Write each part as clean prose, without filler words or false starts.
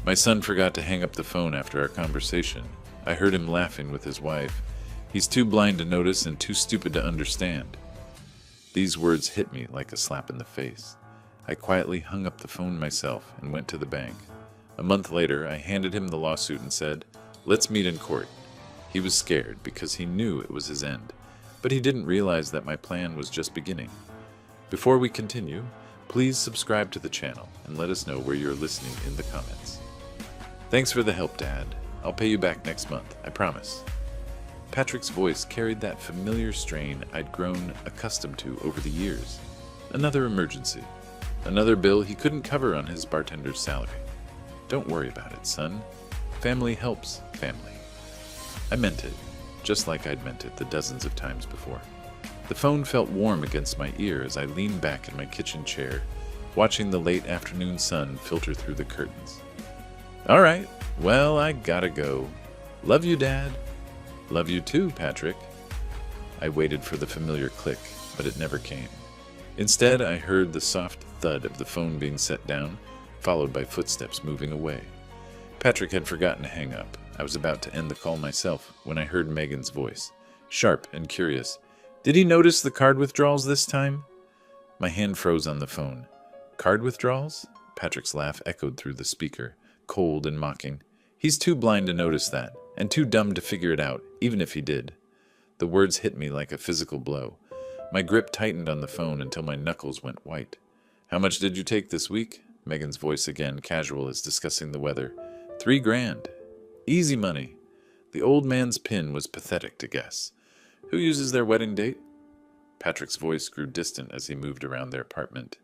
My son forgot to hang up the phone after our conversation. I heard him laughing with his wife. He's too blind to notice and too stupid to understand. These words hit me like a slap in the face. I quietly hung up the phone myself and went to the bank. A month later, I handed him the lawsuit and said, "Let's meet in court." He was scared because he knew it was his end, but he didn't realize that my plan was just beginning. Before we continue, please subscribe to the channel and let us know where you're listening in the comments. Thanks for the help, Dad. I'll pay you back next month, I promise. Patrick's voice carried that familiar strain I'd grown accustomed to over the years. Another emergency. Another bill he couldn't cover on his bartender's salary. Don't worry about it, son. Family helps family. I meant it, just like I'd meant it the dozens of times before. The phone felt warm against my ear as I leaned back in my kitchen chair, watching the late afternoon sun filter through the curtains. All right, well, I gotta go. Love you, Dad. Love you too, Patrick. I waited for the familiar click, but it never came. Instead, I heard the soft thud of the phone being set down, followed by footsteps moving away. Patrick had forgotten to hang up. I was about to end the call myself when I heard Megan's voice, sharp and curious. Did he notice the card withdrawals this time? My hand froze on the phone. Card withdrawals? Patrick's laugh echoed through the speaker, cold and mocking. He's too blind to notice that, and too dumb to figure it out, even if he did. The words hit me like a physical blow. My grip tightened on the phone until my knuckles went white. How much did you take this week? Megan's voice again, casual as discussing the weather. $3,000. Easy money. The old man's pin was pathetic to guess. Who uses their wedding date? Patrick's voice grew distant as he moved around their apartment.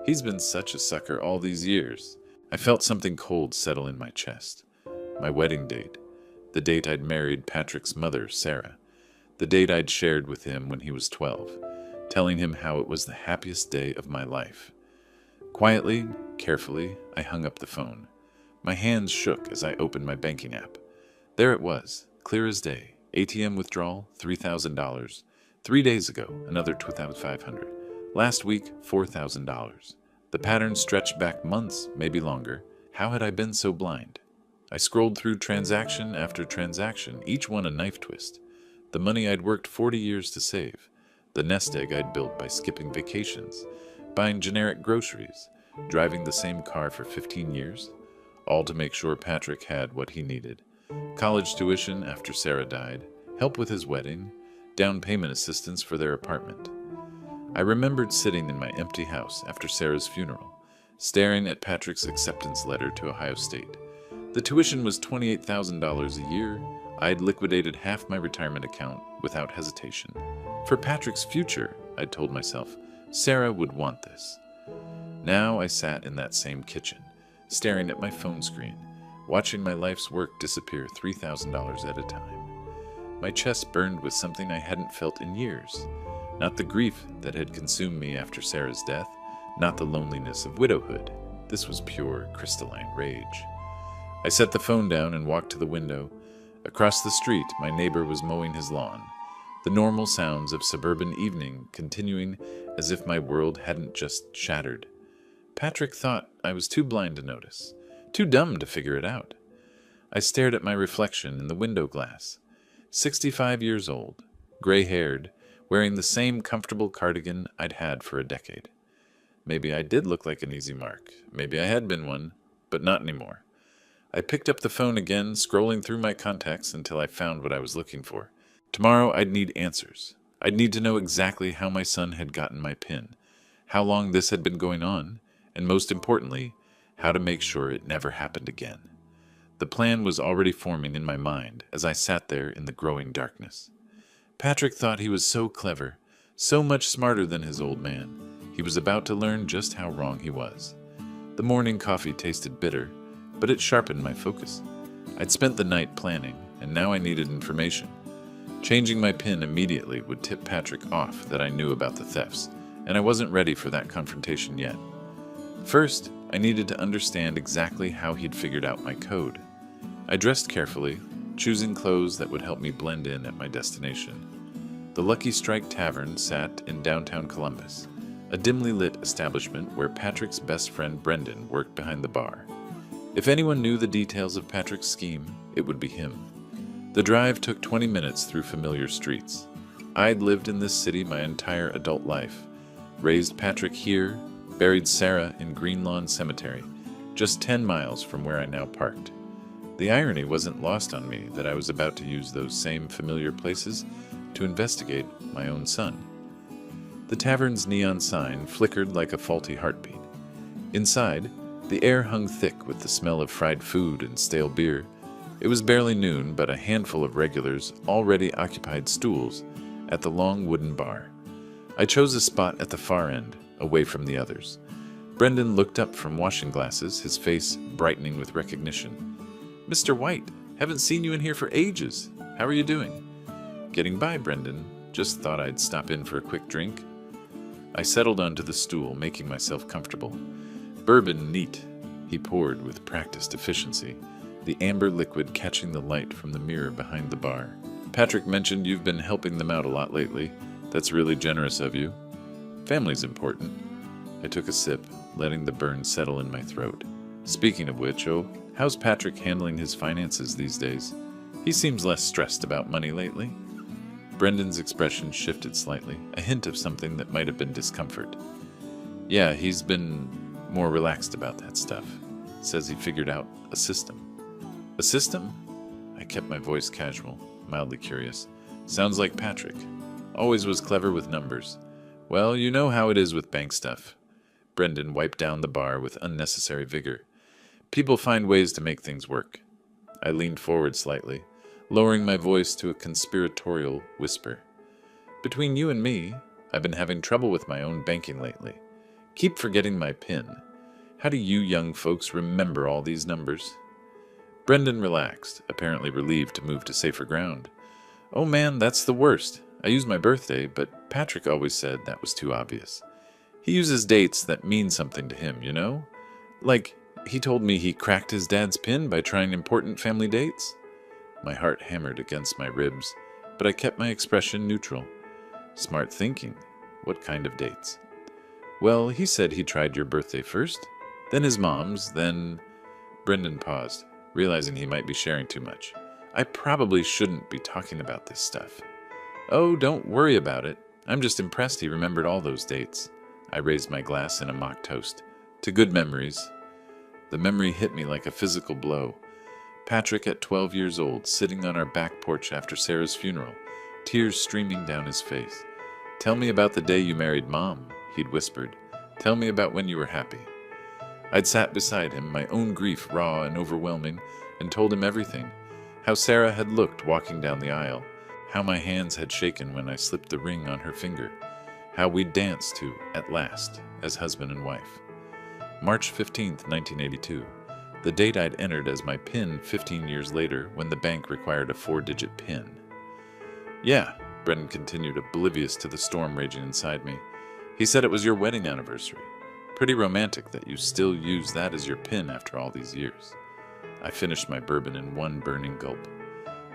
He's been such a sucker all these years. I felt something cold settle in my chest. My wedding date. The date I'd married Patrick's mother, Sarah. The date I'd shared with him when he was 12, telling him how it was the happiest day of my life. Quietly, carefully, I hung up the phone. My hands shook as I opened my banking app. There it was, clear as day. ATM withdrawal, $3,000. 3 days ago, another $2,500. Last week, $4,000. The pattern stretched back months, maybe longer. How had I been so blind? I scrolled through transaction after transaction, each one a knife twist. The money I'd worked 40 years to save. The nest egg I'd built by skipping vacations. Buying generic groceries. Driving the same car for 15 years. All to make sure Patrick had what he needed. College tuition after Sarah died. Help with his wedding. Down payment assistance for their apartment. I remembered sitting in my empty house after Sarah's funeral, staring at Patrick's acceptance letter to Ohio State. The tuition was $28,000 a year. I'd liquidated half my retirement account without hesitation. For Patrick's future, I'd told myself, Sarah would want this. Now I sat in that same kitchen, staring at my phone screen, watching my life's work disappear $3,000 at a time. My chest burned with something I hadn't felt in years. Not the grief that had consumed me after Sarah's death, not the loneliness of widowhood. This was pure, crystalline rage. I set the phone down and walked to the window. Across the street, my neighbor was mowing his lawn, the normal sounds of suburban evening continuing as if my world hadn't just shattered. Patrick thought I was too blind to notice, too dumb to figure it out. I stared at my reflection in the window glass. 65 years old, gray-haired, wearing the same comfortable cardigan I'd had for a decade. Maybe I did look like an easy mark. Maybe I had been one, but not anymore. I picked up the phone again, scrolling through my contacts until I found what I was looking for. Tomorrow I'd need answers. I'd need to know exactly how my son had gotten my PIN, how long this had been going on, and most importantly, how to make sure it never happened again. The plan was already forming in my mind as I sat there in the growing darkness. Patrick thought he was so clever, so much smarter than his old man. He was about to learn just how wrong he was. The morning coffee tasted bitter, but it sharpened my focus. I'd spent the night planning, and now I needed information. Changing my PIN immediately would tip Patrick off that I knew about the thefts, and I wasn't ready for that confrontation yet. First, I needed to understand exactly how he'd figured out my code. I dressed carefully, choosing clothes that would help me blend in at my destination. The Lucky Strike Tavern sat in downtown Columbus, a dimly lit establishment where Patrick's best friend Brendan worked behind the bar. If anyone knew the details of Patrick's scheme, it would be him. The drive took 20 minutes through familiar streets. I'd lived in this city my entire adult life, raised Patrick here, buried Sarah in Greenlawn Cemetery, just 10 miles from where I now parked. The irony wasn't lost on me that I was about to use those same familiar places to investigate my own son. The tavern's neon sign flickered like a faulty heartbeat. Inside, the air hung thick with the smell of fried food and stale beer. It was barely noon, but a handful of regulars already occupied stools at the long wooden bar. I chose a spot at the far end, away from the others. Brendan looked up from washing glasses, his face brightening with recognition. "Mr. White, haven't seen you in here for ages. How are you doing?" "Getting by, Brendan. Just thought I'd stop in for a quick drink." I settled onto the stool, making myself comfortable. "Bourbon neat," he poured with practiced efficiency, the amber liquid catching the light from the mirror behind the bar. "Patrick mentioned you've been helping them out a lot lately. That's really generous of you. Family's important." I took a sip, letting the burn settle in my throat. "Speaking of which, how's Patrick handling his finances these days? He seems less stressed about money lately." Brendan's expression shifted slightly, a hint of something that might have been discomfort. "Yeah, he's been more relaxed about that stuff. Says he figured out a system." "A system?" I kept my voice casual, mildly curious. "Sounds like Patrick. Always was clever with numbers. Well, you know how it is with bank stuff." Brendan wiped down the bar with unnecessary vigor. "People find ways to make things work." I leaned forward slightly, lowering my voice to a conspiratorial whisper. "Between you and me, I've been having trouble with my own banking lately. Keep forgetting my PIN. How do you young folks remember all these numbers?" Brendan relaxed, apparently relieved to move to safer ground. "Oh man, that's the worst. I use my birthday, but Patrick always said that was too obvious. He uses dates that mean something to him, you know? Like, he told me he cracked his dad's PIN by trying important family dates." My heart hammered against my ribs, but I kept my expression neutral. "Smart thinking. What kind of dates?" "Well, he said he tried your birthday first, then his mom's, then—" Brendan paused, realizing he might be sharing too much. I probably shouldn't be talking about this stuff. "Oh, don't worry about it. I'm just impressed he remembered all those dates." I raised my glass in a mock toast. "To good memories." The memory hit me like a physical blow. Patrick at 12 years old, sitting on our back porch after Sarah's funeral, tears streaming down his face. "Tell me about the day you married Mom," he'd whispered. "Tell me about when you were happy." I'd sat beside him, my own grief raw and overwhelming, and told him everything. How Sarah had looked walking down the aisle, how my hands had shaken when I slipped the ring on her finger, how we'd danced to, at last, as husband and wife. March 15th, 1982, the date I'd entered as my PIN 15 years later when the bank required a 4-digit PIN. "Yeah," Brendan continued, oblivious to the storm raging inside me. "He said it was your wedding anniversary. Pretty romantic that you still use that as your PIN after all these years." I finished my bourbon in one burning gulp.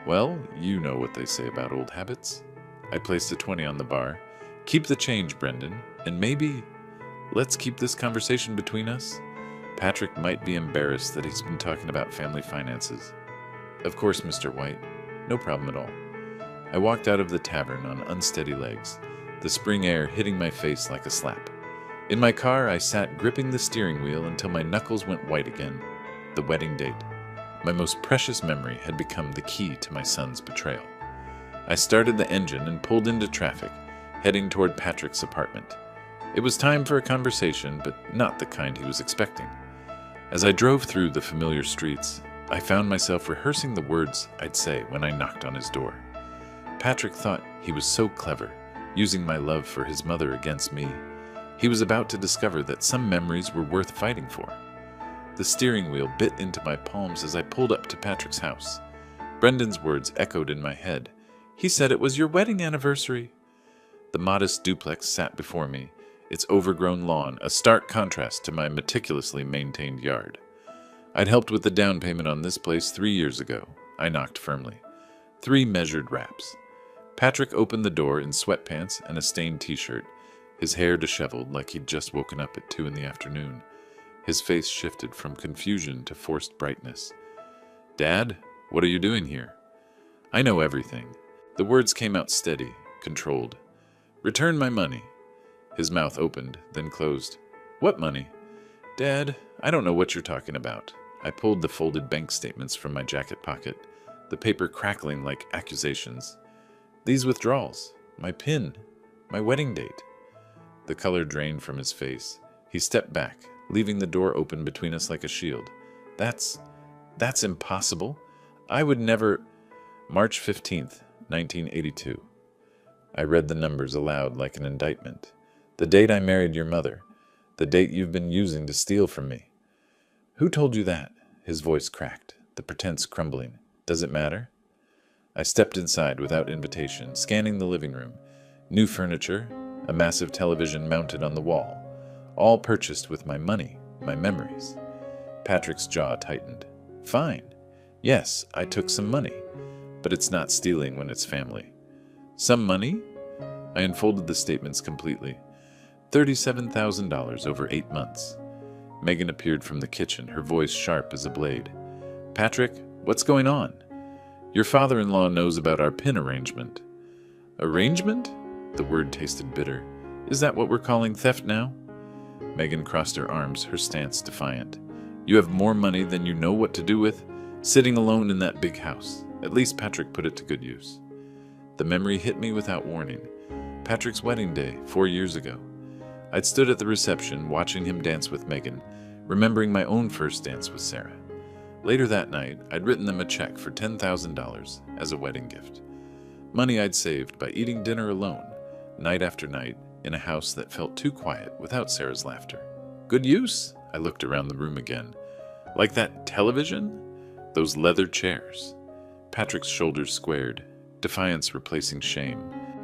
"Well, you know what they say about old habits." I placed a 20 on the bar. "Keep the change, Brendan, and maybe let's keep this conversation between us. Patrick might be embarrassed that he's been talking about family finances." "Of course, Mr. White. No problem at all." I walked out of the tavern on unsteady legs, the spring air hitting my face like a slap. In my car, I sat gripping the steering wheel until my knuckles went white again. The wedding date. My most precious memory had become the key to my son's betrayal. I started the engine and pulled into traffic, heading toward Patrick's apartment. It was time for a conversation, but not the kind he was expecting. As I drove through the familiar streets, I found myself rehearsing the words I'd say when I knocked on his door. Patrick thought he was so clever, using my love for his mother against me. He was about to discover that some memories were worth fighting for. The steering wheel bit into my palms as I pulled up to Patrick's house. Brendan's words echoed in my head. "He said it was your wedding anniversary." The modest duplex sat before me, its overgrown lawn a stark contrast to my meticulously maintained yard. I'd helped with the down payment on this place 3 years ago. I knocked firmly. 3 measured raps. Patrick opened the door in sweatpants and a stained t-shirt, his hair disheveled like he'd just woken up at 2 in the afternoon. His face shifted from confusion to forced brightness. "Dad, what are you doing here?" "I know everything." The words came out steady, controlled. "Return my money." His mouth opened, then closed. "What money?" "Dad, I don't know what you're talking about." I pulled the folded bank statements from my jacket pocket, the paper crackling like accusations. "These withdrawals, my PIN, my wedding date." The color drained from his face. He stepped back, leaving the door open between us like a shield. That's impossible. I would never... March 15th, 1982. I read the numbers aloud like an indictment. "The date I married your mother. The date you've been using to steal from me." "Who told you that?" His voice cracked, the pretense crumbling. "Does it matter?" I stepped inside without invitation, scanning the living room. New furniture, a massive television mounted on the wall. All purchased with my money, my memories. Patrick's jaw tightened. "Fine. Yes, I took some money. But it's not stealing when it's family." "Some money?" I unfolded the statements completely. $37,000 over 8 months. Megan appeared from the kitchen, her voice sharp as a blade. "Patrick, what's going on? Your father-in-law knows about our PIN arrangement." "Arrangement?" The word tasted bitter. "Is that what we're calling theft now?" Megan crossed her arms, her stance defiant. "You have more money than you know what to do with, sitting alone in that big house." At least Patrick put it to good use. The memory hit me without warning. Patrick's wedding day, 4 years ago. I'd stood at the reception, watching him dance with Megan, remembering my own first dance with Sarah. Later that night, I'd written them a check for $10,000 as a wedding gift. Money I'd saved by eating dinner alone, night after night, in a house that felt too quiet without Sarah's laughter. Good use? I looked around the room again. Like that television? Those leather chairs. Patrick's shoulders squared, defiance replacing shame.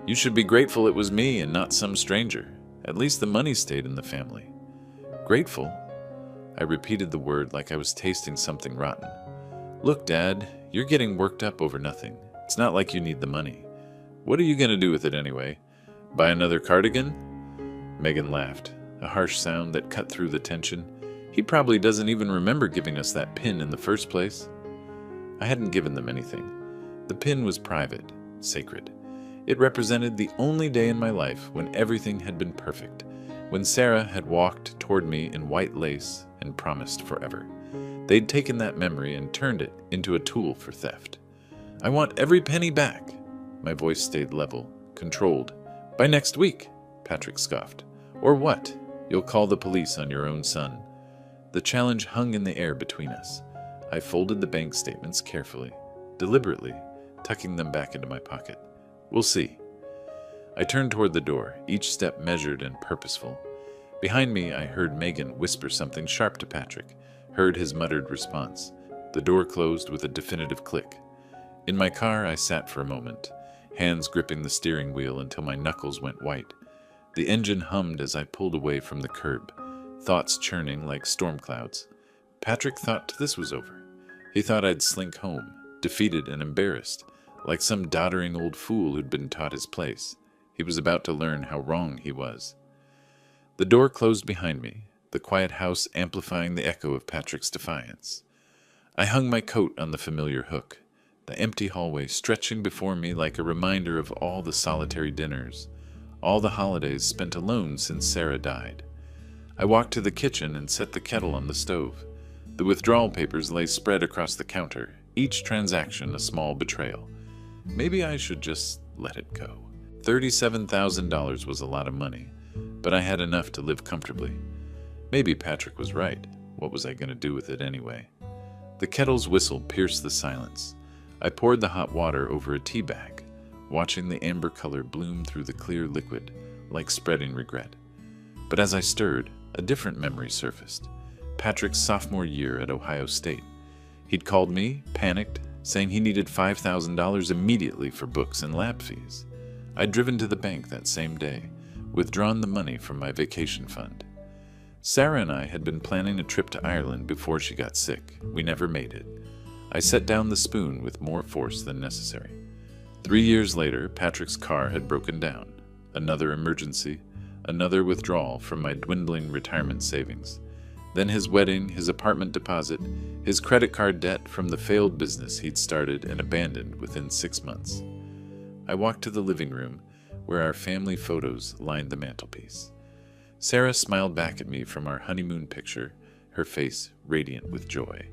"You should be grateful it was me and not some stranger. At least the money stayed in the family." "Grateful?" I repeated the word like I was tasting something rotten. "Look, Dad, you're getting worked up over nothing. It's not like you need the money. What are you going to do with it anyway? Buy another cardigan?" Megan laughed, a harsh sound that cut through the tension. "He probably doesn't even remember giving us that PIN in the first place." I hadn't given them anything. The PIN was private, sacred. It represented the only day in my life when everything had been perfect, when Sarah had walked toward me in white lace and promised forever. They'd taken that memory and turned it into a tool for theft. "I want every penny back." My voice stayed level, controlled. "By next week," Patrick scoffed. "Or what? You'll call the police on your own son." The challenge hung in the air between us. I folded the bank statements carefully, deliberately, tucking them back into my pocket. "We'll see." I turned toward the door, each step measured and purposeful. Behind me, I heard Megan whisper something sharp to Patrick, heard his muttered response. The door closed with a definitive click. In my car, I sat for a moment, hands gripping the steering wheel until my knuckles went white. The engine hummed as I pulled away from the curb, thoughts churning like storm clouds. Patrick thought this was over. He thought I'd slink home, defeated and embarrassed, like some doddering old fool who'd been taught his place. He was about to learn how wrong he was. The door closed behind me, the quiet house amplifying the echo of Patrick's defiance. I hung my coat on the familiar hook, the empty hallway stretching before me like a reminder of all the solitary dinners, all the holidays spent alone since Sarah died. I walked to the kitchen and set the kettle on the stove. The withdrawal papers lay spread across the counter, each transaction a small betrayal. Maybe I should just let it go. $37,000 was a lot of money, but I had enough to live comfortably. Maybe Patrick was right. What was I going to do with it anyway? The kettle's whistle pierced the silence. I poured the hot water over a tea bag, watching the amber color bloom through the clear liquid, like spreading regret. But as I stirred, a different memory surfaced. Patrick's sophomore year at Ohio State. He'd called me, panicked, saying he needed $5,000 immediately for books and lab fees. I'd driven to the bank that same day, withdrawn the money from my vacation fund. Sarah and I had been planning a trip to Ireland before she got sick. We never made it. I set down the spoon with more force than necessary. 3 years later, Patrick's car had broken down. Another emergency, another withdrawal from my dwindling retirement savings. Then his wedding, his apartment deposit, his credit card debt from the failed business he'd started and abandoned within 6 months. I walked to the living room, where our family photos lined the mantelpiece. Sarah smiled back at me from our honeymoon picture, her face radiant with joy.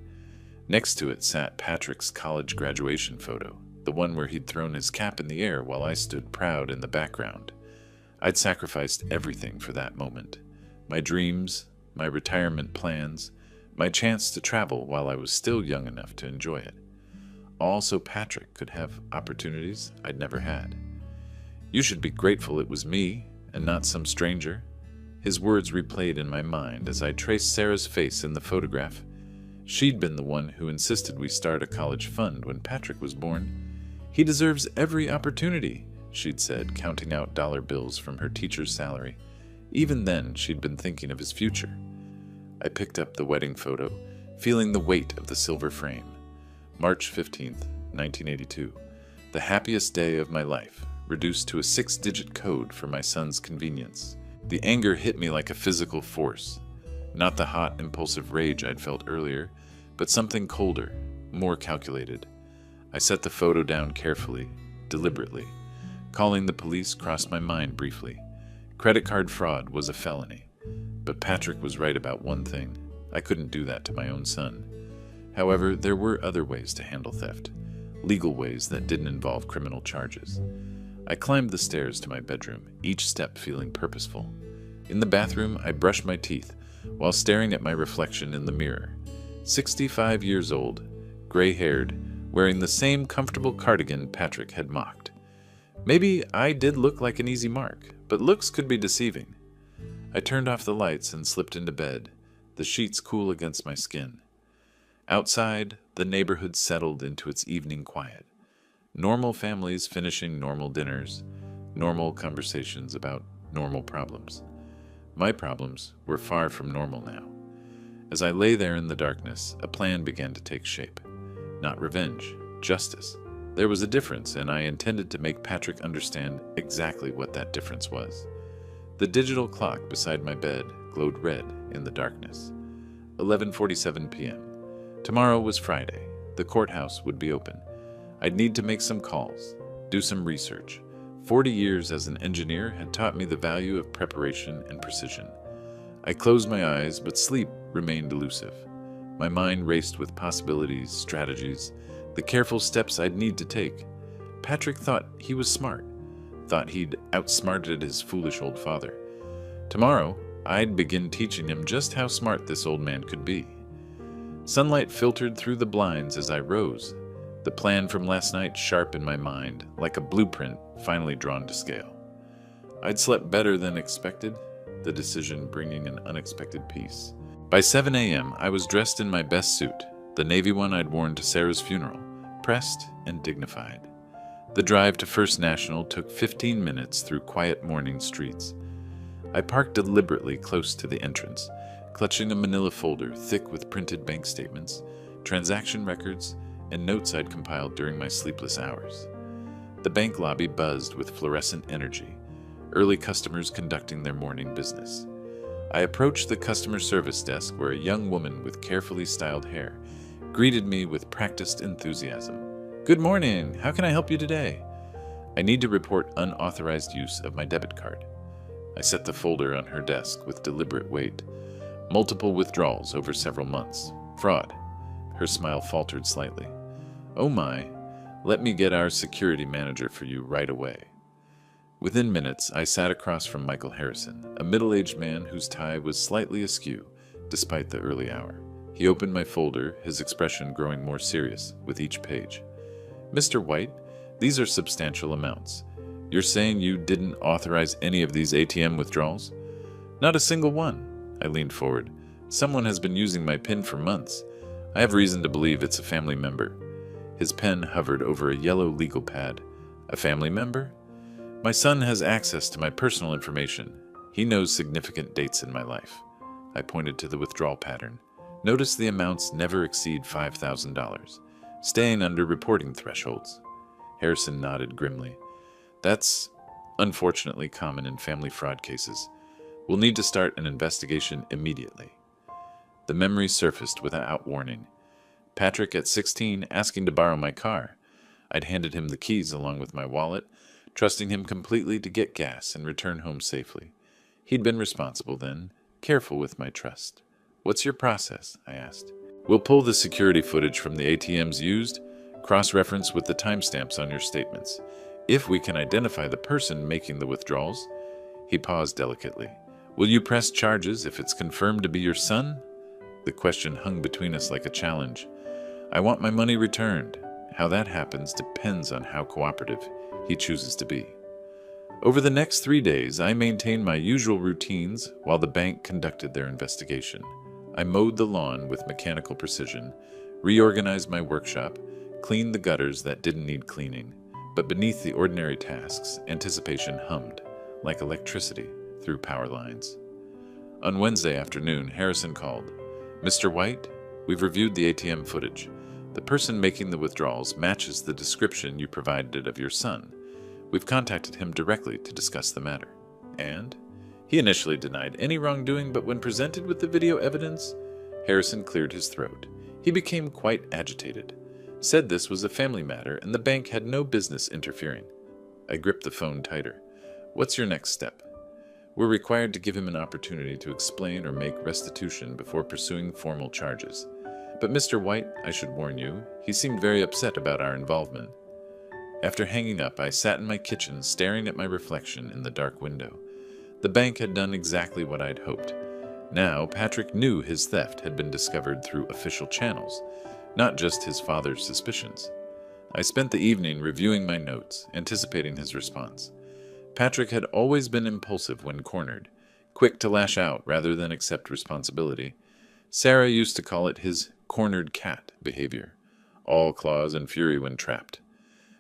Next to it sat Patrick's college graduation photo, the one where he'd thrown his cap in the air while I stood proud in the background. I'd sacrificed everything for that moment. My dreams, my retirement plans, my chance to travel while I was still young enough to enjoy it. All so Patrick could have opportunities I'd never had. "You should be grateful it was me, and not some stranger." His words replayed in my mind as I traced Sarah's face in the photograph. She'd been the one who insisted we start a college fund when Patrick was born. "He deserves every opportunity," she'd said, counting out dollar bills from her teacher's salary. Even then, she'd been thinking of his future. I picked up the wedding photo, feeling the weight of the silver frame. March 15th, 1982. The happiest day of my life, reduced to a 6-digit code for my son's convenience. The anger hit me like a physical force. Not the hot, impulsive rage I'd felt earlier, but something colder, more calculated. I set the photo down carefully, deliberately. Calling the police crossed my mind briefly. Credit card fraud was a felony. But Patrick was right about one thing. I couldn't do that to my own son. However, there were other ways to handle theft, legal ways that didn't involve criminal charges. I climbed the stairs to my bedroom, each step feeling purposeful. In the bathroom, I brushed my teeth while staring at my reflection in the mirror. 65 years old, gray-haired, wearing the same comfortable cardigan Patrick had mocked. Maybe I did look like an easy mark, but looks could be deceiving. I turned off the lights and slipped into bed, the sheets cool against my skin. Outside, the neighborhood settled into its evening quiet. Normal families finishing normal dinners, normal conversations about normal problems. My problems were far from normal now. As I lay there in the darkness, a plan began to take shape. Not revenge, justice. There was a difference, and I intended to make Patrick understand exactly what that difference was. The digital clock beside my bed glowed red in the darkness. 11:47 p.m. Tomorrow was Friday. The courthouse would be open. I'd need to make some calls, do some research. 40 years as an engineer had taught me the value of preparation and precision. I closed my eyes, but sleep remained elusive. My mind raced with possibilities, strategies, the careful steps I'd need to take. Patrick thought he was smart, thought he'd outsmarted his foolish old father. Tomorrow, I'd begin teaching him just how smart this old man could be. Sunlight filtered through the blinds as I rose, the plan from last night sharp in my mind, like a blueprint finally drawn to scale. I'd slept better than expected, the decision bringing an unexpected peace. By 7 a.m., I was dressed in my best suit, the navy one I'd worn to Sarah's funeral, pressed and dignified. The drive to First National took 15 minutes through quiet morning streets. I parked deliberately close to the entrance, clutching a manila folder thick with printed bank statements, transaction records, and notes I'd compiled during my sleepless hours. The bank lobby buzzed with fluorescent energy, early customers conducting their morning business. I approached the customer service desk where a young woman with carefully styled hair greeted me with practiced enthusiasm. "Good morning. How can I help you today?" "I need to report unauthorized use of my debit card." I set the folder on her desk with deliberate weight. Multiple withdrawals over several months. Fraud. Her smile faltered slightly. "Oh my. Let me get our security manager for you right away." Within minutes, I sat across from Michael Harrison, a middle-aged man whose tie was slightly askew, despite the early hour. He opened my folder, his expression growing more serious with each page. "Mr. White, these are substantial amounts. You're saying you didn't authorize any of these ATM withdrawals?" "Not a single one." I leaned forward. "Someone has been using my PIN for months. I have reason to believe it's a family member." His pen hovered over a yellow legal pad. "A family member?" "My son has access to my personal information. He knows significant dates in my life." I pointed to the withdrawal pattern. "Notice the amounts never exceed $5,000, staying under reporting thresholds." Harrison nodded grimly. "That's unfortunately common in family fraud cases. We'll need to start an investigation immediately." The memory surfaced without warning. Patrick at 16 asking to borrow my car. I'd handed him the keys along with my wallet, trusting him completely to get gas and return home safely. He'd been responsible then, careful with my trust. "What's your process?" I asked. "We'll pull the security footage from the ATMs used, cross-reference with the timestamps on your statements. If we can identify the person making the withdrawals..." He paused delicately. "Will you press charges if it's confirmed to be your son?" The question hung between us like a challenge. "I want my money returned. How that happens depends on how cooperative he chooses to be." Over the next 3 days, I maintained my usual routines while the bank conducted their investigation. I mowed the lawn with mechanical precision, reorganized my workshop, cleaned the gutters that didn't need cleaning. But beneath the ordinary tasks, anticipation hummed, like electricity through power lines. On Wednesday afternoon, Harrison called. "Mr. White, we've reviewed the ATM footage. The person making the withdrawals matches the description you provided of your son. We've contacted him directly to discuss the matter." And he initially denied any wrongdoing, but when presented with the video evidence, Harrison cleared his throat. He became quite agitated, said this was a family matter and the bank had no business interfering. I gripped the phone tighter. "What's your next step?" "We're required to give him an opportunity to explain or make restitution before pursuing formal charges. But Mr. White, I should warn you, he seemed very upset about our involvement." After hanging up, I sat in my kitchen staring at my reflection in the dark window. The bank had done exactly what I'd hoped. Now, Patrick knew his theft had been discovered through official channels, not just his father's suspicions. I spent the evening reviewing my notes, anticipating his response. Patrick had always been impulsive when cornered, quick to lash out rather than accept responsibility. Sarah used to call it his cornered cat behavior, all claws and fury when trapped.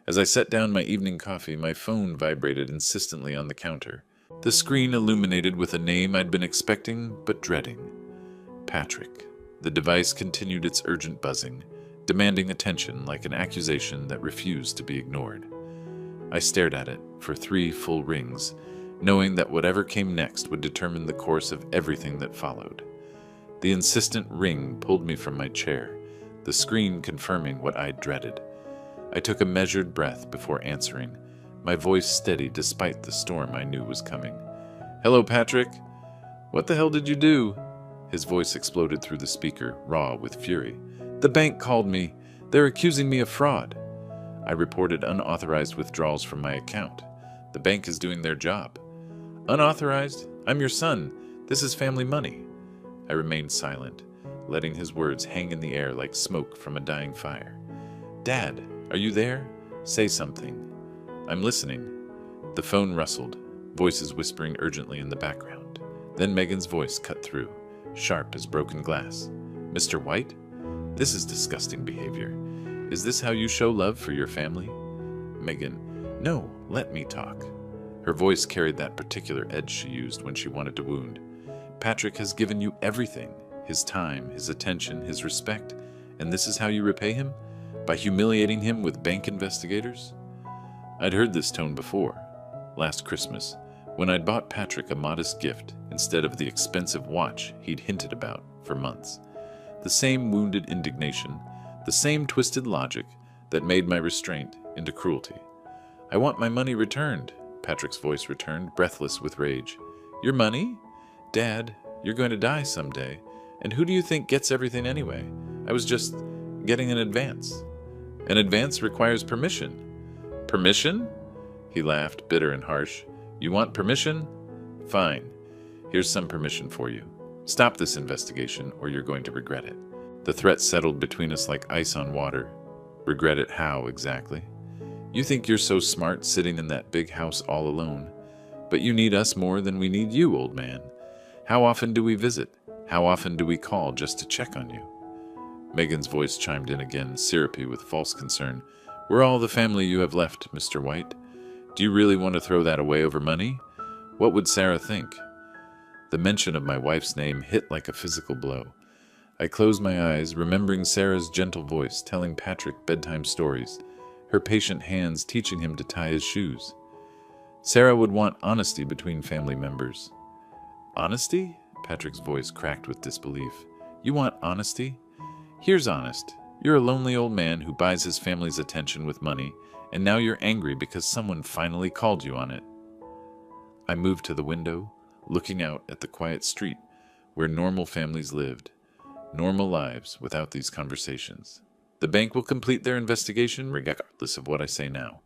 As I set down my evening coffee, my phone vibrated insistently on the counter. The screen illuminated with a name I'd been expecting but dreading. Patrick. The device continued its urgent buzzing, demanding attention like an accusation that refused to be ignored. I stared at it for 3 full rings, knowing that whatever came next would determine the course of everything that followed. The insistent ring pulled me from my chair, the screen confirming what I dreaded. I took a measured breath before answering, my voice steady despite the storm I knew was coming. "Hello, Patrick. What the hell did you do?" His voice exploded through the speaker, raw with fury. "The bank called me. They're accusing me of fraud." I reported unauthorized withdrawals from my account. The bank is doing their job. "Unauthorized? I'm your son. This is family money." I remained silent, letting his words hang in the air like smoke from a dying fire. "Dad, are you there? Say something." "I'm listening." The phone rustled, voices whispering urgently in the background. Then Megan's voice cut through, sharp as broken glass. "Mr. White? This is disgusting behavior. Is this how you show love for your family?" Megan, "No, let me talk." Her voice carried that particular edge she used when she wanted to wound. "Patrick has given you everything, his time, his attention, his respect, and this is how you repay him? By humiliating him with bank investigators?" I'd heard this tone before, last Christmas, when I'd bought Patrick a modest gift instead of the expensive watch he'd hinted about for months. The same wounded indignation, the same twisted logic that made my restraint into cruelty. "I want my money returned," Patrick's voice returned, breathless with rage. "Your money? Dad, you're going to die someday, and who do you think gets everything anyway? I was just getting an advance." "An advance requires permission." "Permission?" He laughed, bitter and harsh. "You want permission? Fine. Here's some permission for you. Stop this investigation, or you're going to regret it." The threat settled between us like ice on water. Regret it how, exactly? "You think you're so smart sitting in that big house all alone. But you need us more than we need you, old man. How often do we visit? How often do we call just to check on you?" Megan's voice chimed in again, syrupy with false concern. "We're all the family you have left, Mr. White. Do you really want to throw that away over money? What would Sarah think?" The mention of my wife's name hit like a physical blow. I closed my eyes, remembering Sarah's gentle voice telling Patrick bedtime stories, her patient hands teaching him to tie his shoes. Sarah would want honesty between family members. "Honesty?" Patrick's voice cracked with disbelief. You want honesty? Here's honest. You're a lonely old man who buys his family's attention with money, and now you're angry because someone finally called you on it. I moved to the window, looking out at the quiet street where normal families lived, normal lives without these conversations. The bank will complete their investigation regardless of what I say now.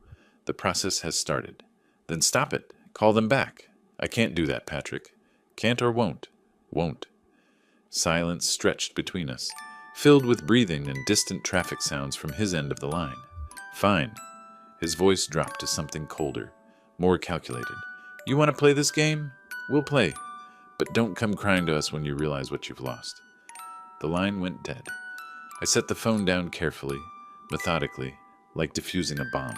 The process has started. Then stop it. Call them back. I can't do that, Patrick. Can't or won't. Won't. Silence stretched between us, filled with breathing and distant traffic sounds from his end of the line. Fine. His voice dropped to something colder, more calculated. You want to play this game? We'll play. But don't come crying to us when you realize what you've lost. The line went dead. I set the phone down carefully, methodically, like diffusing a bomb.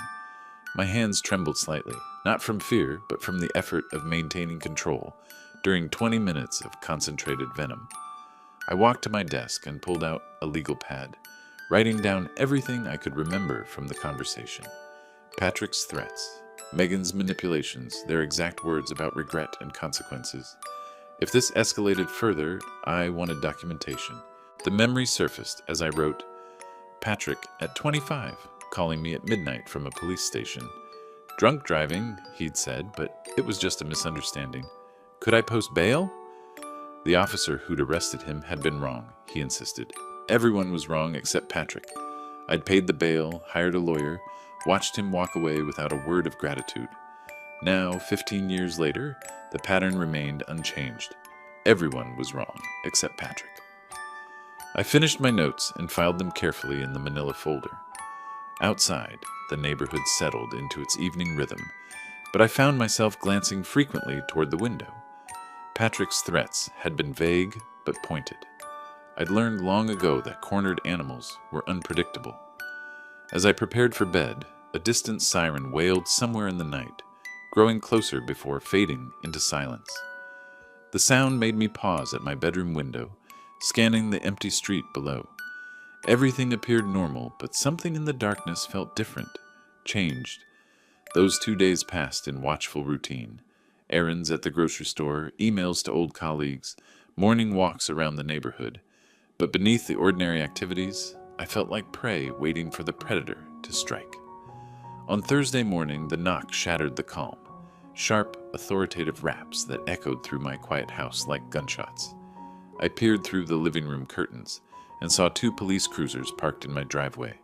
My hands trembled slightly, not from fear, but from the effort of maintaining control during 20 minutes of concentrated venom. I walked to my desk and pulled out a legal pad, writing down everything I could remember from the conversation. Patrick's threats, Megan's manipulations, their exact words about regret and consequences. If this escalated further, I wanted documentation. The memory surfaced as I wrote, Patrick, at 25, calling me at midnight from a police station. Drunk driving, he'd said, but it was just a misunderstanding. Could I post bail? The officer who'd arrested him had been wrong, he insisted. Everyone was wrong except Patrick. I'd paid the bail, hired a lawyer, watched him walk away without a word of gratitude. Now, 15 years later, the pattern remained unchanged. Everyone was wrong except Patrick. I finished my notes and filed them carefully in the manila folder. Outside, the neighborhood settled into its evening rhythm, but I found myself glancing frequently toward the window. Patrick's threats had been vague but pointed. I'd learned long ago that cornered animals were unpredictable. As I prepared for bed, a distant siren wailed somewhere in the night, growing closer before fading into silence. The sound made me pause at my bedroom window, scanning the empty street below. Everything appeared normal, but something in the darkness felt different, changed. Those 2 days passed in watchful routine. Errands at the grocery store, emails to old colleagues, morning walks around the neighborhood. But beneath the ordinary activities, I felt like prey waiting for the predator to strike. On Thursday morning, the knock shattered the calm. Sharp, authoritative raps that echoed through my quiet house like gunshots. I peered through the living room curtains and saw 2 police cruisers parked in my driveway,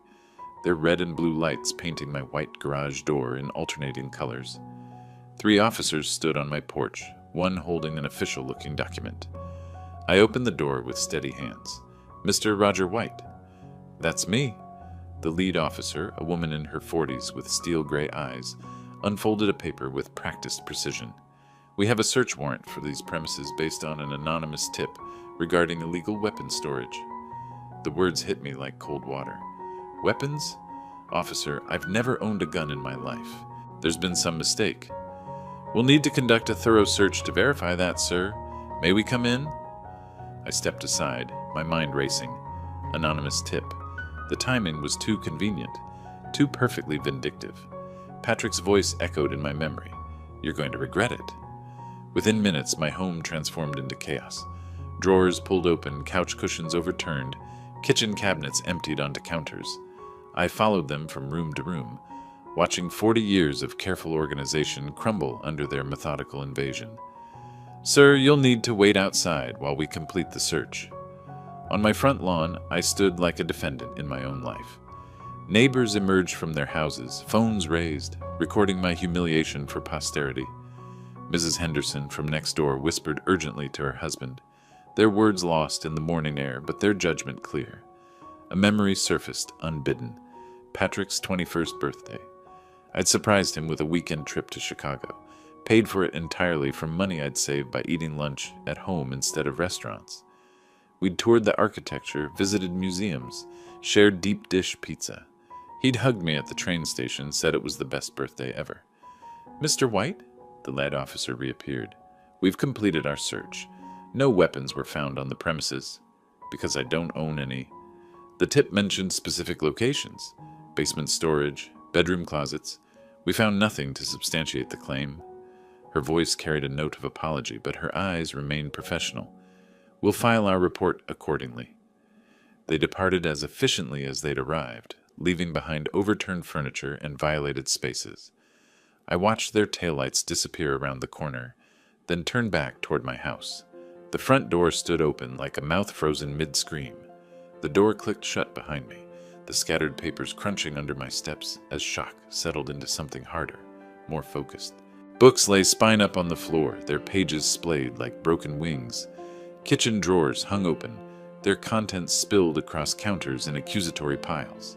their red and blue lights painting my white garage door in alternating colors. 3 officers stood on my porch, one holding an official-looking document. I opened the door with steady hands. Mr. Roger White. That's me. The lead officer, a woman in her 40s with steel-gray eyes, unfolded a paper with practiced precision. We have a search warrant for these premises based on an anonymous tip regarding illegal weapons storage. The words hit me like cold water. Weapons? Officer, I've never owned a gun in my life. There's been some mistake. We'll need to conduct a thorough search to verify that, sir. May we come in? I stepped aside, my mind racing. Anonymous tip. The timing was too convenient, too perfectly vindictive. Patrick's voice echoed in my memory. You're going to regret it. Within minutes, my home transformed into chaos. Drawers pulled open, couch cushions overturned, kitchen cabinets emptied onto counters. I followed them from room to room, watching 40 years of careful organization crumble under their methodical invasion. Sir, you'll need to wait outside while we complete the search. On my front lawn, I stood like a defendant in my own life. Neighbors emerged from their houses, phones raised, recording my humiliation for posterity. Mrs. Henderson from next door whispered urgently to her husband, their words lost in the morning air, but their judgment clear. A memory surfaced, unbidden. Patrick's 21st birthday. I'd surprised him with a weekend trip to Chicago, paid for it entirely from money I'd saved by eating lunch at home instead of restaurants. We'd toured the architecture, visited museums, shared deep dish pizza. He'd hugged me at the train station, said it was the best birthday ever. Mr. White? The lead officer reappeared. We've completed our search. No weapons were found on the premises, because I don't own any. The tip mentioned specific locations, basement storage, bedroom closets. We found nothing to substantiate the claim. Her voice carried a note of apology, but her eyes remained professional. We'll file our report accordingly." They departed as efficiently as they'd arrived, leaving behind overturned furniture and violated spaces. I watched their taillights disappear around the corner, then turned back toward my house. The front door stood open like a mouth frozen mid-scream. The door clicked shut behind me, the scattered papers crunching under my steps as shock settled into something harder, more focused. Books lay spine up on the floor, their pages splayed like broken wings. Kitchen drawers hung open, their contents spilled across counters in accusatory piles.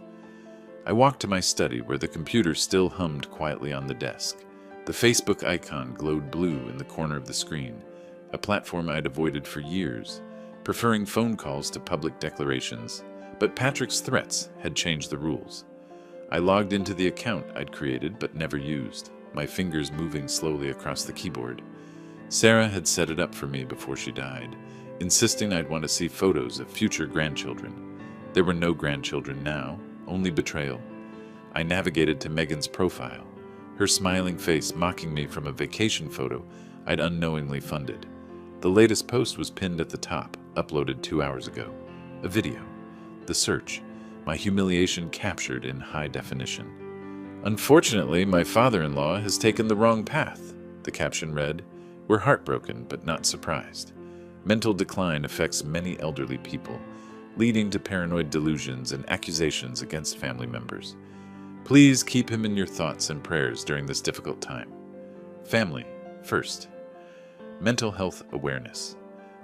I walked to my study where the computer still hummed quietly on the desk. The Facebook icon glowed blue in the corner of the screen, a platform I'd avoided for years, preferring phone calls to public declarations, but Patrick's threats had changed the rules. I logged into the account I'd created but never used, my fingers moving slowly across the keyboard. Sarah had set it up for me before she died, insisting I'd want to see photos of future grandchildren. There were no grandchildren now, only betrayal. I navigated to Megan's profile, her smiling face mocking me from a vacation photo I'd unknowingly funded. The latest post was pinned at the top, uploaded 2 hours ago. A video. The search. My humiliation captured in high definition. "Unfortunately, my father-in-law has taken the wrong path," the caption read. "We're heartbroken, but not surprised. Mental decline affects many elderly people, leading to paranoid delusions and accusations against family members. Please keep him in your thoughts and prayers during this difficult time. Family first." Mental health awareness.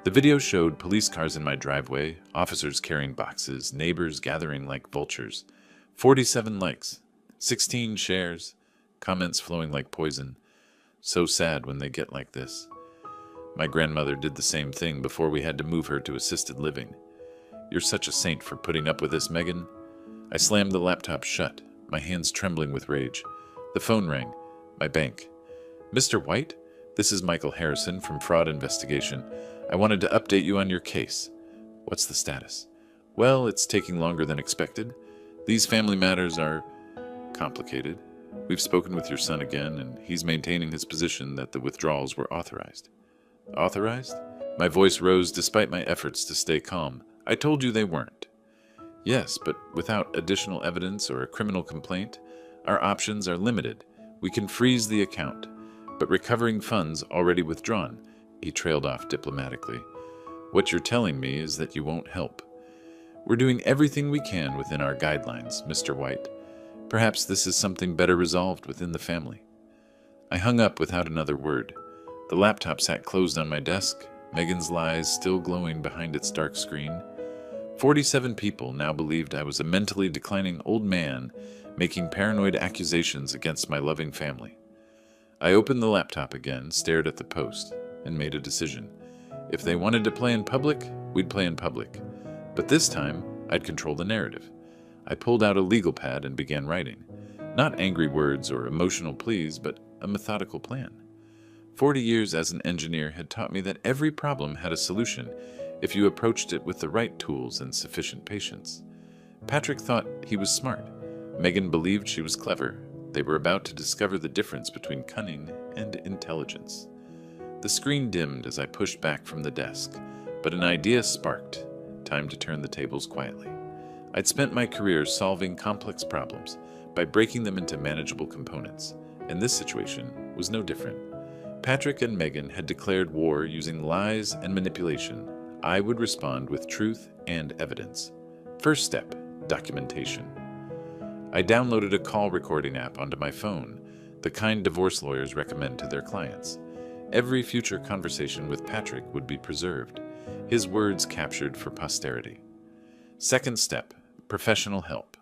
The video showed police cars in my driveway, officers carrying boxes, neighbors gathering like vultures. 47 likes, 16 shares, comments flowing like poison. So sad when they get like this. My grandmother did the same thing before we had to move her to assisted living. "You're such a saint for putting up with this, Megan." I slammed the laptop shut, my hands trembling with rage. The phone rang. My bank. "Mr. White? This is Michael Harrison from Fraud Investigation. I wanted to update you on your case." "What's the status?" "Well, it's taking longer than expected. These family matters are complicated. We've spoken with your son again, and he's maintaining his position that the withdrawals were authorized." "Authorized?" My voice rose despite my efforts to stay calm. "I told you they weren't." "Yes, but without additional evidence or a criminal complaint, our options are limited. We can freeze the account, but recovering funds already withdrawn." He trailed off diplomatically. "What you're telling me is that you won't help." "We're doing everything we can within our guidelines, Mr. White. Perhaps this is something better resolved within the family." I hung up without another word. The laptop sat closed on my desk, Megan's lies still glowing behind its dark screen. 47 people now believed I was a mentally declining old man making paranoid accusations against my loving family. I opened the laptop again, stared at the post, and made a decision. If they wanted to play in public, we'd play in public. But this time, I'd control the narrative. I pulled out a legal pad and began writing. Not angry words or emotional pleas, but a methodical plan. 40 years as an engineer had taught me that every problem had a solution if you approached it with the right tools and sufficient patience. Patrick thought he was smart. Megan believed she was clever. They were about to discover the difference between cunning and intelligence. The screen dimmed as I pushed back from the desk, but an idea sparked. Time to turn the tables quietly. I'd spent my career solving complex problems by breaking them into manageable components, and this situation was no different. Patrick and Megan had declared war using lies and manipulation. I would respond with truth and evidence. First step, documentation. I downloaded a call recording app onto my phone, the kind divorce lawyers recommend to their clients. Every future conversation with Patrick would be preserved, his words captured for posterity. Second step, professional help.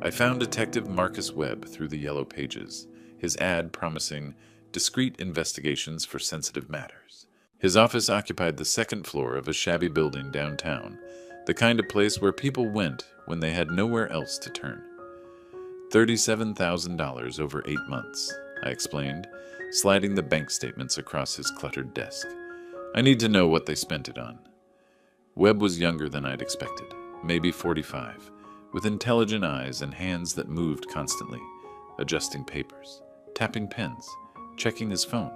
I found Detective Marcus Webb through the yellow pages, his ad promising discreet investigations for sensitive matters. His office occupied the second floor of a shabby building downtown, the kind of place where people went when they had nowhere else to turn. $37,000 over 8 months, I explained, sliding the bank statements across his cluttered desk. I need to know what they spent it on. Webb was younger than I'd expected, maybe 45, with intelligent eyes and hands that moved constantly, adjusting papers, tapping pens, checking his phone.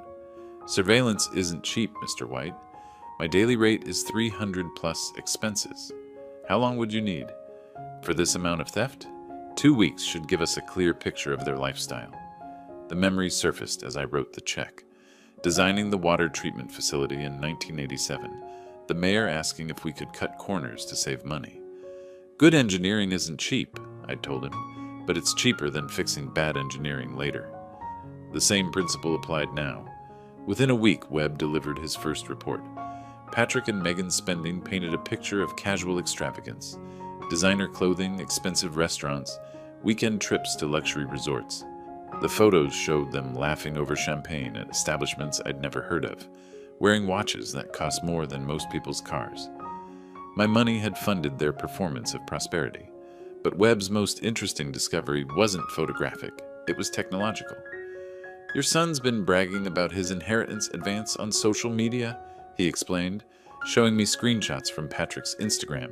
Surveillance isn't cheap, Mr. White. My daily rate is 300 plus expenses. How long would you need? For this amount of theft? 2 weeks should give us a clear picture of their lifestyle. The memories surfaced as I wrote the check. Designing the water treatment facility in 1987, the mayor asking if we could cut corners to save money. Good engineering isn't cheap, I told him, but it's cheaper than fixing bad engineering later. The same principle applied now. Within a week, Webb delivered his first report. Patrick and Megan's spending painted a picture of casual extravagance. Designer clothing, expensive restaurants, weekend trips to luxury resorts. The photos showed them laughing over champagne at establishments I'd never heard of, wearing watches that cost more than most people's cars. My money had funded their performance of prosperity, but Webb's most interesting discovery wasn't photographic, it was technological. Your son's been bragging about his inheritance advance on social media, he explained, showing me screenshots from Patrick's Instagram,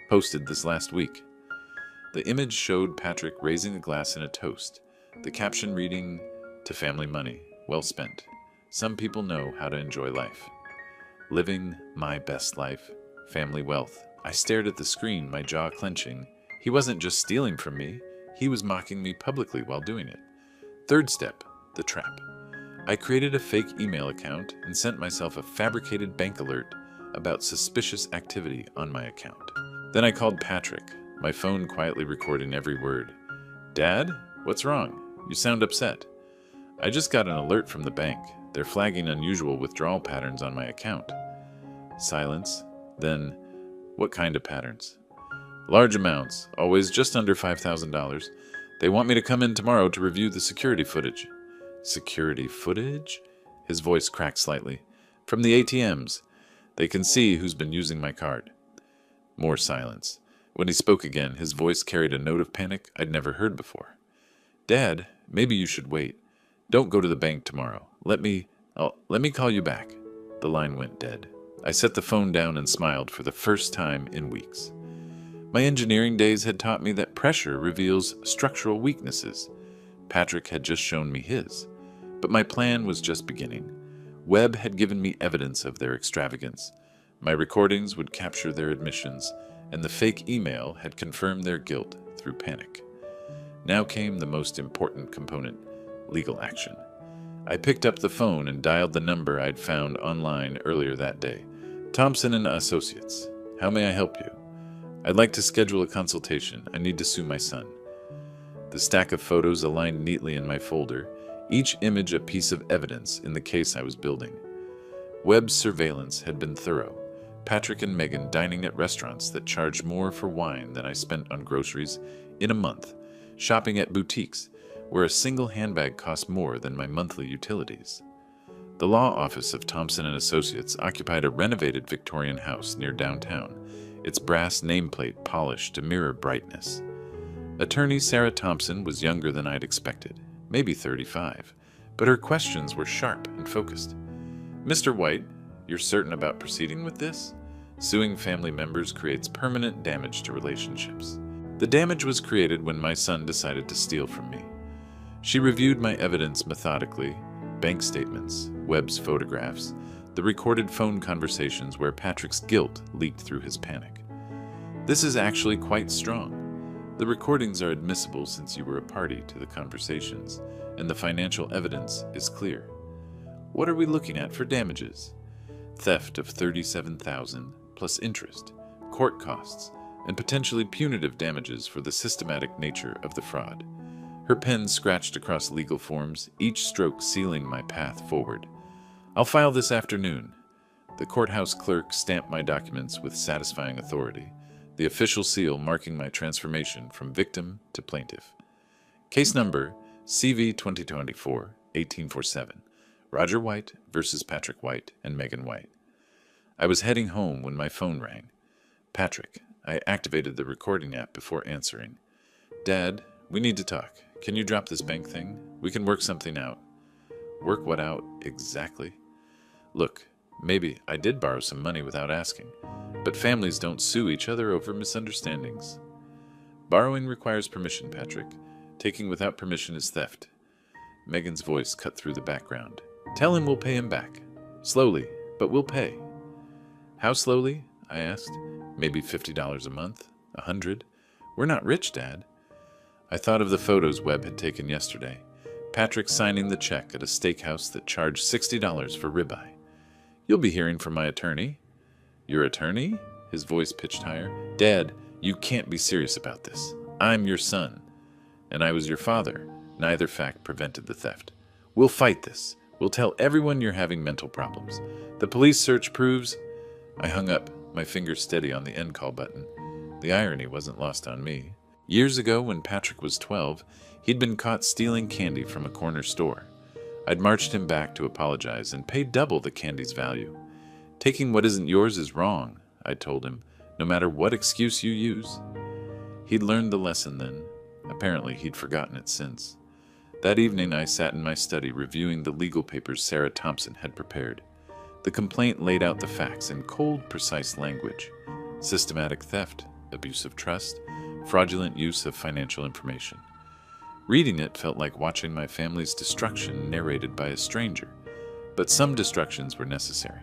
posted this last week. The image showed Patrick raising a glass in a toast, the caption reading, "To family money, well spent. Some people know how to enjoy life. Living my best life, family wealth." I stared at the screen, my jaw clenching. He wasn't just stealing from me, he was mocking me publicly while doing it. Third step, the trap. I created a fake email account and sent myself a fabricated bank alert about suspicious activity on my account. Then I called Patrick, my phone quietly recording every word. "Dad, what's wrong? You sound upset." "I just got an alert from the bank. They're flagging unusual withdrawal patterns on my account." Silence. Then, "What kind of patterns?" "Large amounts, always just under $5,000. They want me to come in tomorrow to review the security footage." "Security footage?" His voice cracked slightly. "From the ATMs. They can see who's been using my card." More silence. When he spoke again, his voice carried a note of panic I'd never heard before. "Dad, maybe you should wait. Don't go to the bank tomorrow. Let me call you back." The line went dead. I set the phone down and smiled for the first time in weeks. My engineering days had taught me that pressure reveals structural weaknesses. Patrick had just shown me his. But my plan was just beginning. Webb had given me evidence of their extravagance. My recordings would capture their admissions, and the fake email had confirmed their guilt through panic. Now came the most important component, legal action. I picked up the phone and dialed the number I'd found online earlier that day. "Thompson and Associates. How may I help you?" "I'd like to schedule a consultation. I need to sue my son." The stack of photos aligned neatly in my folder, each image a piece of evidence in the case I was building. Webb's surveillance had been thorough. Patrick and Megan dining at restaurants that charged more for wine than I spent on groceries in a month, shopping at boutiques where a single handbag cost more than my monthly utilities. The law office of Thompson and Associates occupied a renovated Victorian house near downtown, its brass nameplate polished to mirror brightness. Attorney Sarah Thompson was younger than I'd expected, maybe 35, but her questions were sharp and focused. "Mr. White, you're certain about proceeding with this? Suing family members creates permanent damage to relationships." The damage was created when my son decided to steal from me. She reviewed my evidence methodically, bank statements, Webb's photographs, the recorded phone conversations where Patrick's guilt leaked through his panic. "This is actually quite strong. The recordings are admissible since you were a party to the conversations, and the financial evidence is clear. What are we looking at for damages?" "Theft of $37,000 plus interest, court costs, and potentially punitive damages for the systematic nature of the fraud." Her pen scratched across legal forms, each stroke sealing my path forward. "I'll file this afternoon." The courthouse clerk stamped my documents with satisfying authority, the official seal marking my transformation from victim to plaintiff. Case number CV 2024-1847, Roger White versus Patrick White and Megan White. I was heading home when my phone rang. "Patrick." I activated the recording app before answering. "Dad, we need to talk. Can you drop this bank thing? We can work something out." "Work what out exactly?" "Look, maybe I did borrow some money without asking, but families don't sue each other over misunderstandings." "Borrowing requires permission, Patrick. Taking without permission is theft." Megan's voice cut through the background. "Tell him we'll pay him back. Slowly, but we'll pay." How slowly? I asked. Maybe $50 a month? 100? We're not rich, Dad. I thought of the photos Webb had taken yesterday. Patrick signing the check at a steakhouse that charged $60 for ribeye. You'll be hearing from my attorney. Your attorney? His voice pitched higher. Dad, you can't be serious about this. I'm your son. And I was your father. Neither fact prevented the theft. We'll fight this. We'll tell everyone you're having mental problems. The police search proves... I hung up, my fingers steady on the end call button. The irony wasn't lost on me. Years ago, when Patrick was 12, he'd been caught stealing candy from a corner store. I'd marched him back to apologize and paid double the candy's value. Taking what isn't yours is wrong, I told him, no matter what excuse you use. He'd learned the lesson then. Apparently, he'd forgotten it since. That evening, I sat in my study reviewing the legal papers Sarah Thompson had prepared. The complaint laid out the facts in cold, precise language. Systematic theft, abuse of trust, fraudulent use of financial information. Reading it felt like watching my family's destruction narrated by a stranger. But some destructions were necessary.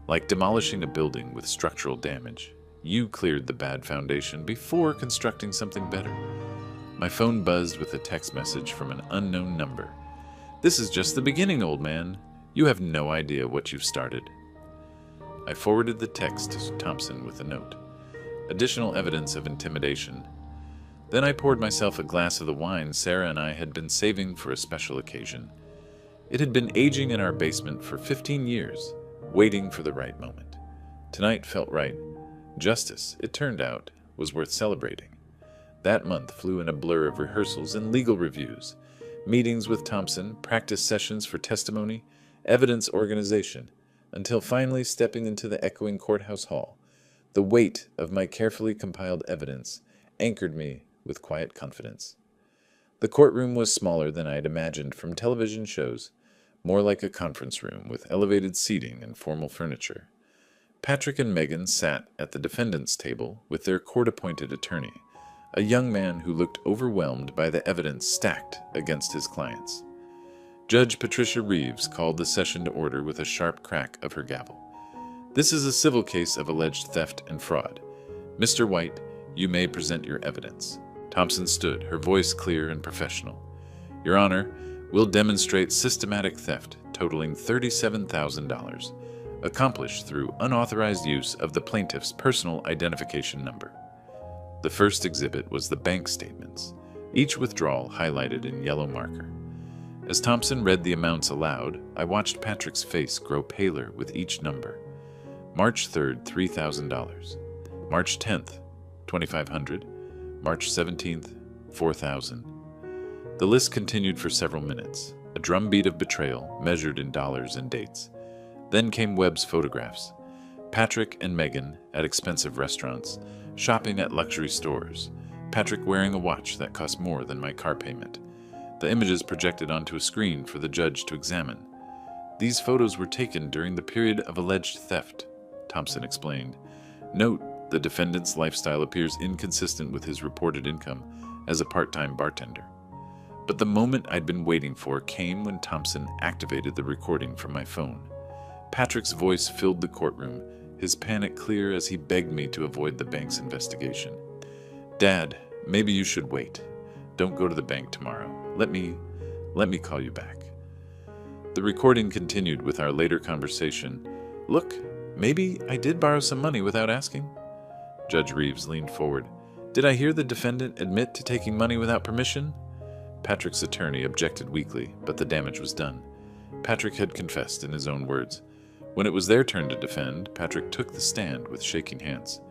Like demolishing a building with structural damage. You cleared the bad foundation before constructing something better. My phone buzzed with a text message from an unknown number. This is just the beginning, old man. You have no idea what you've started. I forwarded the text to Thompson with a note. Additional evidence of intimidation. Then I poured myself a glass of the wine Sarah and I had been saving for a special occasion. It had been aging in our basement for 15 years, waiting for the right moment. Tonight felt right. Justice, it turned out, was worth celebrating. That month flew in a blur of rehearsals and legal reviews, meetings with Thompson, practice sessions for testimony, evidence organization, until finally stepping into the echoing courthouse hall. The weight of my carefully compiled evidence anchored me with quiet confidence. The courtroom was smaller than I had imagined from television shows, more like a conference room with elevated seating and formal furniture. Patrick and Megan sat at the defendant's table with their court-appointed attorney, a young man who looked overwhelmed by the evidence stacked against his clients. Judge Patricia Reeves called the session to order with a sharp crack of her gavel. This is a civil case of alleged theft and fraud. Mr. White, you may present your evidence. Thompson stood, her voice clear and professional. Your Honor, we'll demonstrate systematic theft totaling $37,000, accomplished through unauthorized use of the plaintiff's personal identification number. The first exhibit was the bank statements, each withdrawal highlighted in yellow marker. As Thompson read the amounts aloud, I watched Patrick's face grow paler with each number. March 3rd, $3,000. March 10th, $2,500. March 17th, $4,000. The list continued for several minutes, a drumbeat of betrayal measured in dollars and dates. Then came Webb's photographs. Patrick and Megan at expensive restaurants, shopping at luxury stores. Patrick wearing a watch that cost more than my car payment. The images projected onto a screen for the judge to examine. These photos were taken during the period of alleged theft, Thompson explained. Note, the defendant's lifestyle appears inconsistent with his reported income as a part-time bartender. But the moment I'd been waiting for came when Thompson activated the recording from my phone. Patrick's voice filled the courtroom, his panic clear as he begged me to avoid the bank's investigation. Dad, maybe you should wait. Don't go to the bank tomorrow. Let me call you back. The recording continued with our later conversation. Look, maybe I did borrow some money without asking. Judge Reeves leaned forward. Did I hear the defendant admit to taking money without permission? Patrick's attorney objected weakly, but the damage was done. Patrick had confessed in his own words. When it was their turn to defend, Patrick took the stand with shaking hands.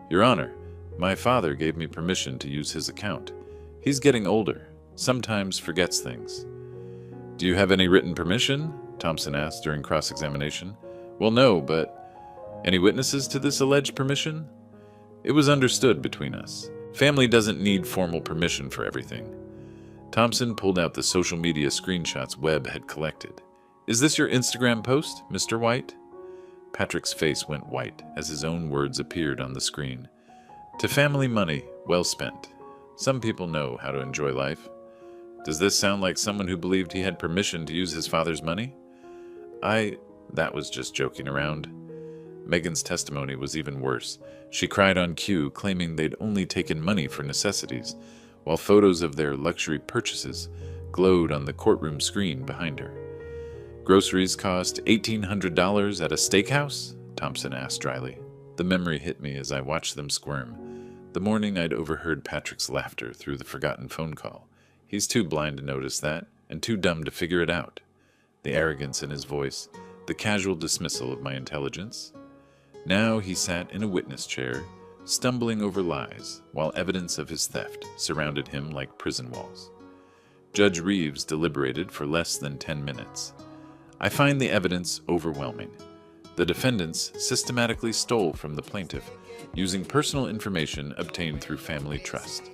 Your Honor, my father gave me permission to use his account. He's getting older, sometimes forgets things. Do you have any written permission? Thompson asked during cross-examination. Well, no, but any witnesses to this alleged permission? It was understood between us. Family doesn't need formal permission for everything. Thompson pulled out the social media screenshots Webb had collected. Is this your Instagram post, Mr. White? Patrick's face went white as his own words appeared on the screen. To family money, well spent. Some people know how to enjoy life. Does this sound like someone who believed he had permission to use his father's money? That was just joking around. Megan's testimony was even worse. She cried on cue, claiming they'd only taken money for necessities, while photos of their luxury purchases glowed on the courtroom screen behind her. "Groceries cost $1,800 at a steakhouse?" Thompson asked dryly. The memory hit me as I watched them squirm. The morning I'd overheard Patrick's laughter through the forgotten phone call. He's too blind to notice that, and too dumb to figure it out. The arrogance in his voice, the casual dismissal of my intelligence. Now he sat in a witness chair, stumbling over lies, while evidence of his theft surrounded him like prison walls. Judge Reeves deliberated for less than 10 minutes. "I find the evidence overwhelming. The defendants systematically stole from the plaintiff, using personal information obtained through family trust.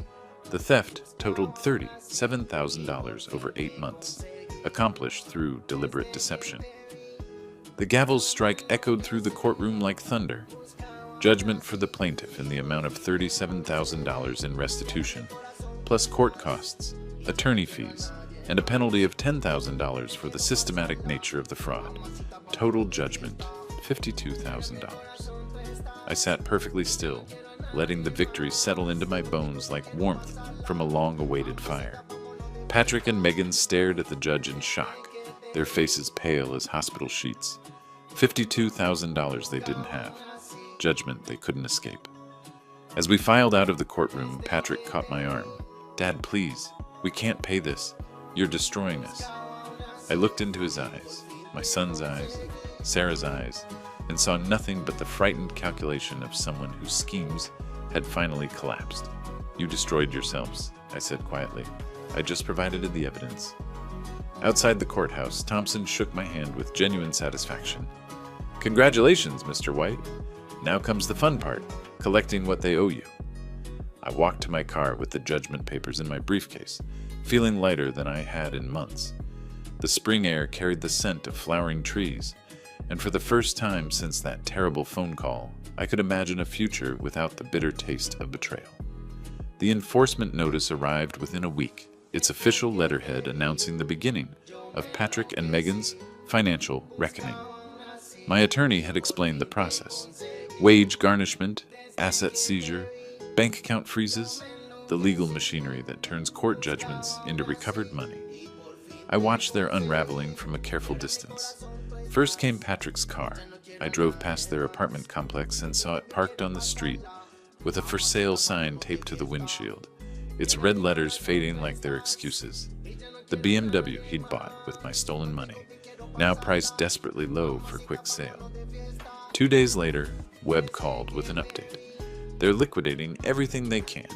The theft totaled $37,000 over 8 months, accomplished through deliberate deception." The gavel's strike echoed through the courtroom like thunder. Judgment for the plaintiff in the amount of $37,000 in restitution, plus court costs, attorney fees, and a penalty of $10,000 for the systematic nature of the fraud. Total judgment, $52,000. I sat perfectly still, letting the victory settle into my bones like warmth from a long-awaited fire. Patrick and Megan stared at the judge in shock, their faces pale as hospital sheets. $52,000 they didn't have. Judgment they couldn't escape. As we filed out of the courtroom, Patrick caught my arm. "Dad, please. We can't pay this. You're destroying us." I looked into his eyes, my son's eyes, Sarah's eyes, and saw nothing but the frightened calculation of someone whose schemes had finally collapsed. "You destroyed yourselves," I said quietly. "I just provided the evidence." Outside the courthouse, Thompson shook my hand with genuine satisfaction. "Congratulations, Mr. White. Now comes the fun part, collecting what they owe you." I walked to my car with the judgment papers in my briefcase, feeling lighter than I had in months. The spring air carried the scent of flowering trees, and for the first time since that terrible phone call, I could imagine a future without the bitter taste of betrayal. The enforcement notice arrived within a week, its official letterhead announcing the beginning of Patrick and Megan's financial reckoning. My attorney had explained the process: wage garnishment, asset seizure, bank account freezes, the legal machinery that turns court judgments into recovered money. I watched their unraveling from a careful distance. First came Patrick's car. I drove past their apartment complex and saw it parked on the street, with a for sale sign taped to the windshield, its red letters fading like their excuses. The BMW he'd bought with my stolen money, now priced desperately low for quick sale. 2 days later, Webb called with an update. They're liquidating everything they can.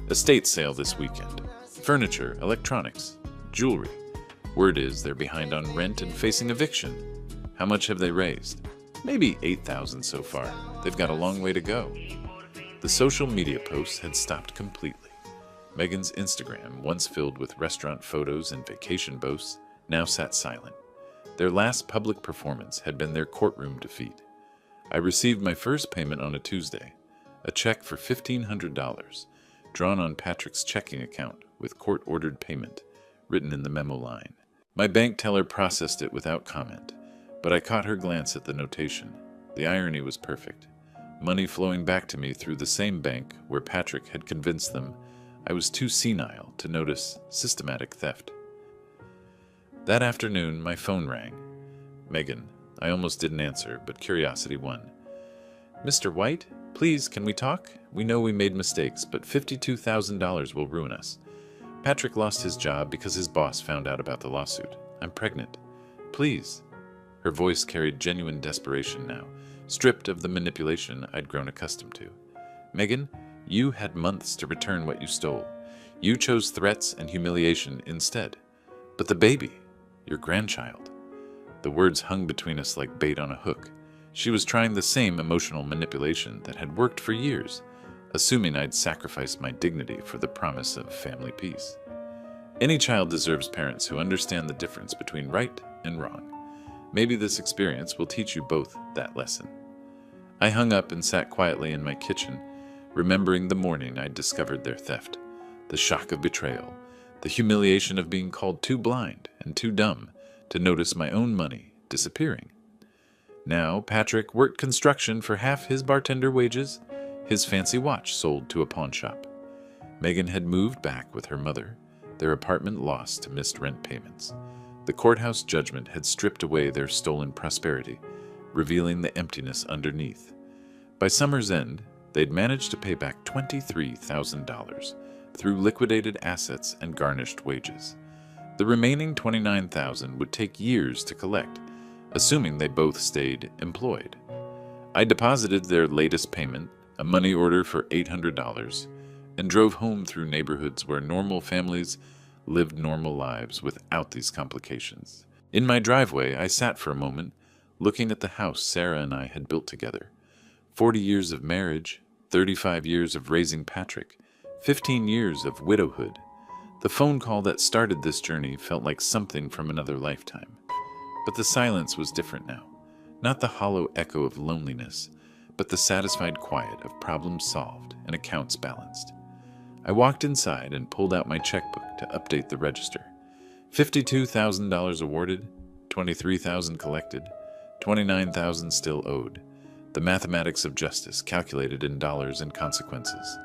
Estate sale this weekend. Furniture, electronics, jewelry. Word is they're behind on rent and facing eviction. How much have they raised? Maybe $8,000 so far. They've got a long way to go. The social media posts had stopped completely. Megan's Instagram, once filled with restaurant photos and vacation boasts, now sat silent. Their last public performance had been their courtroom defeat. I received my first payment on a Tuesday, a check for $1,500, drawn on Patrick's checking account with court-ordered payment, written in the memo line. My bank teller processed it without comment, but I caught her glance at the notation. The irony was perfect. Money flowing back to me through the same bank where Patrick had convinced them I was too senile to notice systematic theft. That afternoon, my phone rang. Megan. I almost didn't answer, but curiosity won. "Mr. White, please, can we talk? We know we made mistakes, but $52,000 will ruin us. Patrick lost his job because his boss found out about the lawsuit. I'm pregnant. Please." Her voice carried genuine desperation now, stripped of the manipulation I'd grown accustomed to. "Megan, you had months to return what you stole. You chose threats and humiliation instead. But the baby, your grandchild." The words hung between us like bait on a hook. She was trying the same emotional manipulation that had worked for years, assuming I'd sacrificed my dignity for the promise of family peace. Any child deserves parents who understand the difference between right and wrong. Maybe this experience will teach you both that lesson. I hung up and sat quietly in my kitchen, remembering the morning I'd discovered their theft, the shock of betrayal, the humiliation of being called too blind and too dumb to notice my own money disappearing. Now, Patrick worked construction for half his bartender wages, his fancy watch sold to a pawn shop. Megan had moved back with her mother, their apartment lost to missed rent payments. The courthouse judgment had stripped away their stolen prosperity, revealing the emptiness underneath. By summer's end, they'd managed to pay back $23,000 through liquidated assets and garnished wages. The remaining $29,000 would take years to collect, assuming they both stayed employed. I deposited their latest payment, a money order for $800, and drove home through neighborhoods where normal families lived normal lives without these complications. In my driveway, I sat for a moment, looking at the house Sarah and I had built together. 40 years of marriage, 35 years of raising Patrick, 15 years of widowhood. The phone call that started this journey felt like something from another lifetime. But the silence was different now. Not the hollow echo of loneliness, but the satisfied quiet of problems solved and accounts balanced. I walked inside and pulled out my checkbook to update the register. $52,000 awarded, $23,000 collected, $29,000 still owed. The mathematics of justice calculated in dollars and consequences.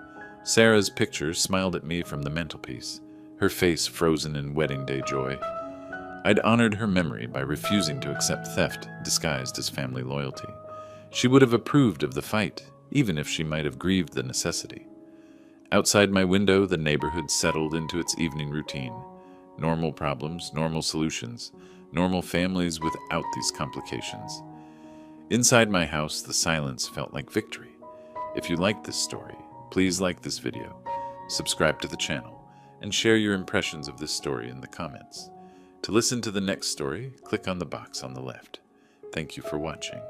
Sarah's picture smiled at me from the mantelpiece, her face frozen in wedding day joy. I'd honored her memory by refusing to accept theft disguised as family loyalty. She would have approved of the fight, even if she might have grieved the necessity. Outside my window, the neighborhood settled into its evening routine. Normal problems, normal solutions, normal families without these complications. Inside my house, the silence felt like victory. If you like this story, please like this video, subscribe to the channel, and share your impressions of this story in the comments. To listen to the next story, click on the box on the left. Thank you for watching.